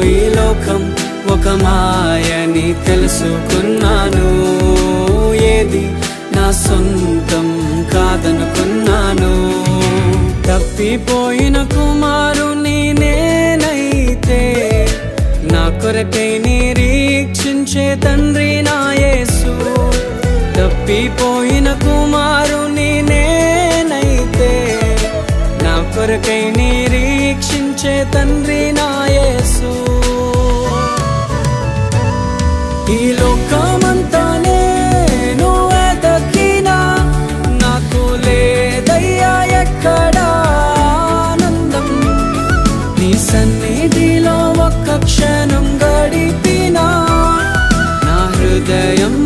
ఈ లోకం ఒక మాయని తెలుసుకున్నాను. ఏది నా సొంతం కాదనుకున్నాను. తప్పిపోయిన కుమారుని నేనైతే నా కొరకై నిరీక్షించే తండ్రి నా యేసు. తప్పిపోయిన కుమారుని నేనైతే నా కొరకై నిరీక్షించే తండ్రి నా యేసు. ఈ లోకమంతా నేను వెతకినా నాకు లేదయ్యా ఎక్కడా ఆనందం. నీ సన్నిధిలో ఒక్క క్షణం గడిపినా నా హృదయం